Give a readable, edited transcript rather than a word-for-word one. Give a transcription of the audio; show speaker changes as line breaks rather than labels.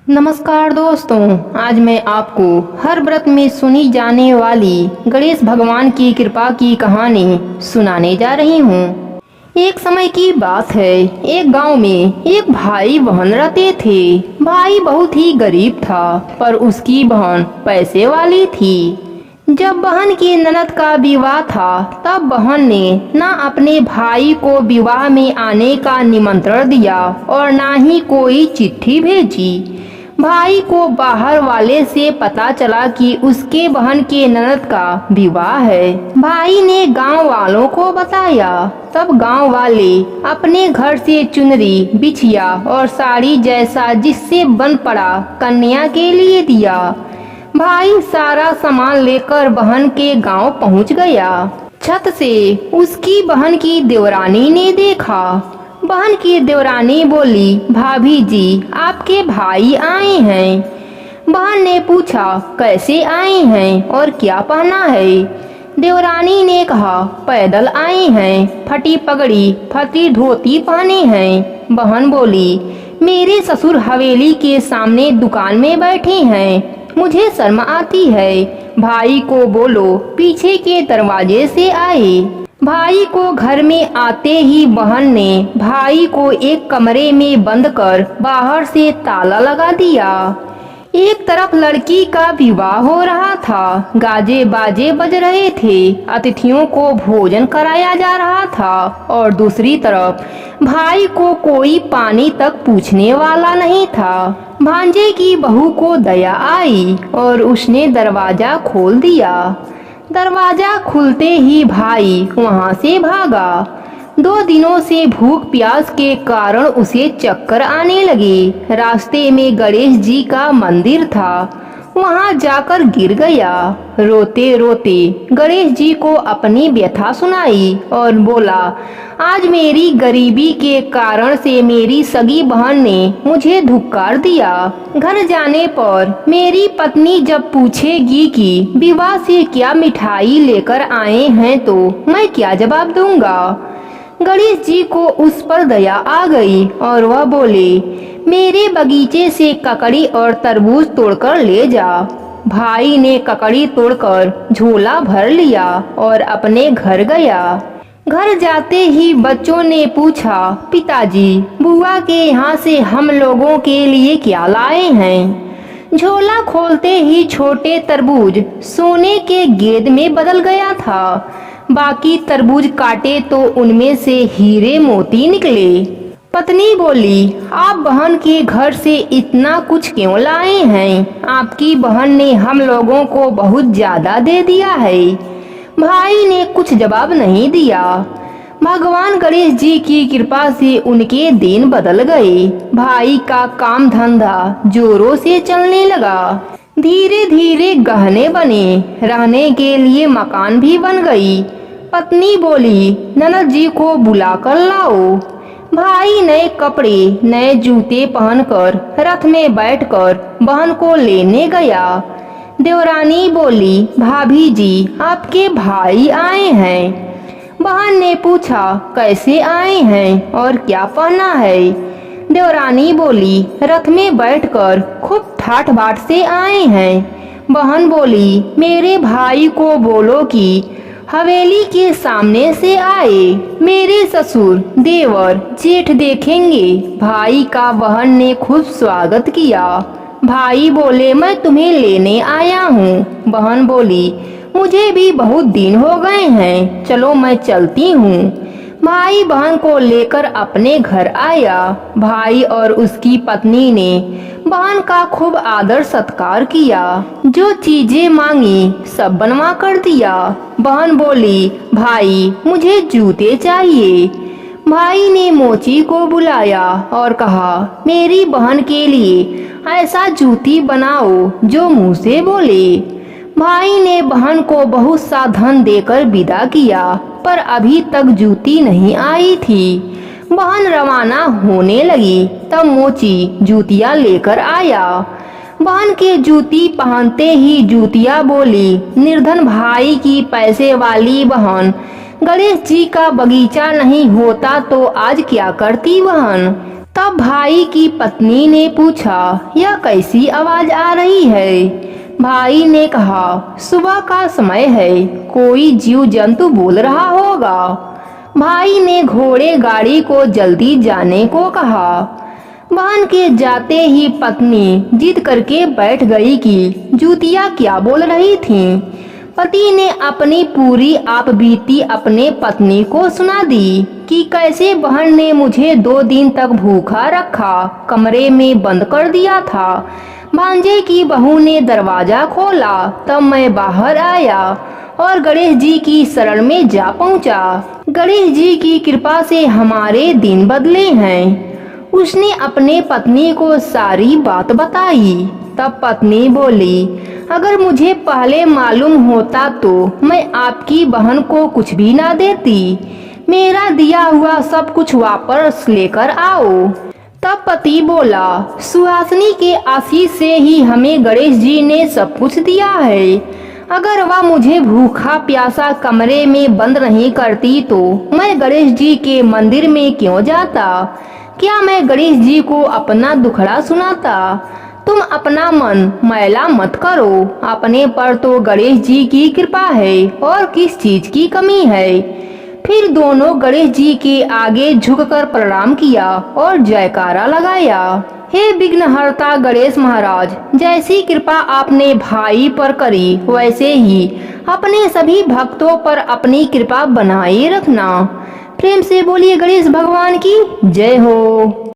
नमस्कार दोस्तों, आज मैं आपको हर व्रत में सुनी जाने वाली गणेश भगवान की कृपा की कहानी सुनाने जा रही हूँ। एक समय की बात है, एक गांव में एक भाई बहन रहते थे। भाई बहुत ही गरीब था, पर उसकी बहन पैसे वाली थी। जब बहन की ननद का विवाह था, तब बहन ने ना अपने भाई को विवाह में आने का निमंत्रण दिया और ना ही कोई चिट्ठी भेजी। भाई को बाहर वाले से पता चला कि उसके बहन के ननद का विवाह है। भाई ने गांव वालों को बताया। तब गांव वाले अपने घर से चुनरी, बिछिया और साड़ी जैसा जिससे बन पड़ा कन्या के लिए दिया। भाई सारा सामान लेकर बहन के गांव पहुंच गया। छत से उसकी बहन की देवरानी ने देखा। बहन की देवरानी बोली, भाभी जी, आपके भाई आए हैं। बहन ने पूछा, कैसे आए हैं और क्या पहना है? देवरानी ने कहा, पैदल आए हैं, फटी पगड़ी, फटी धोती पहने हैं। बहन बोली, मेरे ससुर हवेली के सामने दुकान में बैठे हैं, मुझे शर्म आती है। भाई को बोलो पीछे के दरवाजे से आए। भाई को घर में आते ही बहन ने भाई को एक कमरे में बंद कर बाहर से ताला लगा दिया। एक तरफ लड़की का विवाह हो रहा था, गाजे बाजे बज रहे थे, अतिथियों को भोजन कराया जा रहा था, और दूसरी तरफ भाई को कोई पानी तक पूछने वाला नहीं था। भांजे की बहू को दया आई और उसने दरवाजा खोल दिया। दरवाजा खुलते ही भाई वहां से भागा। 2 दिनों से भूख प्यास के कारण उसे चक्कर आने लगे। रास्ते में गणेश जी का मंदिर था, वहां जाकर गिर गया। रोते रोते गणेश जी को अपनी व्यथा सुनाई और बोला, आज मेरी गरीबी के कारण से मेरी सगी बहन ने मुझे धुक्कार दिया। घर जाने पर मेरी पत्नी जब पूछेगी कि विवाह से क्या मिठाई लेकर आए हैं, तो मैं क्या जवाब दूंगा? गणेश जी को उस पर दया आ गई और वह बोले, मेरे बगीचे से ककड़ी और तरबूज तोड़कर ले जा। भाई ने ककड़ी तोड़कर झोला भर लिया और अपने घर गया। घर जाते ही बच्चों ने पूछा, पिताजी, बुआ के यहाँ से हम लोगों के लिए क्या लाए हैं? झोला खोलते ही छोटे तरबूज सोने के गेंद में बदल गया था। बाकी तरबूज काटे तो उनमें से हीरे मोती निकले। पत्नी बोली, आप बहन के घर से इतना कुछ क्यों लाए हैं? आपकी बहन ने हम लोगों को बहुत ज्यादा दे दिया है। भाई ने कुछ जवाब नहीं दिया। भगवान गणेश जी की कृपा से उनके दिन बदल गए। भाई का काम धंधा जोरों से चलने लगा। धीरे धीरे गहने बने, रहने के लिए मकान भी बन गई। पत्नी बोली, ननद जी को बुलाकर लाओ। भाई नए कपड़े, नए जूते पहनकर रथ में बैठकर बहन को लेने गया। देवरानी बोली, भाभी जी, आपके भाई आए हैं। बहन ने पूछा, कैसे आए हैं और क्या पहना है? देवरानी बोली, रथ में बैठकर खूब ठाठ बाट से आए हैं। बहन बोली, मेरे भाई को बोलो कि हवेली के सामने से आए, मेरे ससुर, देवर, जेठ देखेंगे। भाई का बहन ने खूब स्वागत किया। भाई बोले, मैं तुम्हें लेने आया हूँ। बहन बोली, मुझे भी बहुत दिन हो गए हैं, चलो मैं चलती हूँ। भाई बहन को लेकर अपने घर आया। भाई और उसकी पत्नी ने बहन का खूब आदर सत्कार किया। जो चीजें मांगी सब बनवा कर दिया। बहन बोली, भाई, मुझे जूते चाहिए। भाई ने मोची को बुलाया और कहा, मेरी बहन के लिए ऐसा जूती बनाओ जो मुंह से बोले। भाई ने बहन को बहुत सा धन देकर विदा किया, पर अभी तक जूती नहीं आई थी। बहन रवाना होने लगी, तब मोची जूतियां लेकर आया। बहन के जूती पहनते ही जूतिया बोली, निर्धन भाई की पैसे वाली बहन, गणेश जी का बगीचा नहीं होता तो आज क्या करती बहन? तब भाई की पत्नी ने पूछा, यह कैसी आवाज आ रही है? भाई ने कहा, सुबह का समय है, कोई जीव जंतु बोल रहा होगा। भाई ने घोड़े गाड़ी को जल्दी जाने को कहा। बहन के जाते ही पत्नी जिद करके बैठ गई कि जूतियाँ क्या बोल रही थीं। पति ने अपनी पूरी आपबीती अपने पत्नी को सुना दी कि कैसे बहन ने मुझे 2 दिन तक भूखा रखा, कमरे में बंद कर दिया था। भांजे की बहू ने दरवाजा खोला, तब मैं बाहर आया और गणेश जी की शरण में जा पहुंचा। गणेश जी की कृपा से हमारे दिन बदले हैं। उसने अपने पत्नी को सारी बात बताई। तब पत्नी बोली, अगर मुझे पहले मालूम होता तो मैं आपकी बहन को कुछ भी ना देती। मेरा दिया हुआ सब कुछ वापस लेकर आओ। तब पति बोला, सुहासिनी के आशीष से ही हमें गणेश जी ने सब कुछ दिया है। अगर वह मुझे भूखा प्यासा कमरे में बंद नहीं करती तो मैं गणेश जी के मंदिर में क्यों जाता? क्या मैं गणेश जी को अपना दुखड़ा सुनाता? तुम अपना मन मैला मत करो, अपने पर तो गणेश जी की कृपा है और किस चीज की कमी है। फिर दोनों गणेश जी के आगे झुककर प्रणाम किया और जयकारा लगाया। हे विघ्नहर्ता गणेश महाराज, जैसी कृपा आपने भाई पर करी वैसे ही अपने सभी भक्तों पर अपनी कृपा बनाए रखना। प्रेम से बोलिए गणेश भगवान की जय हो।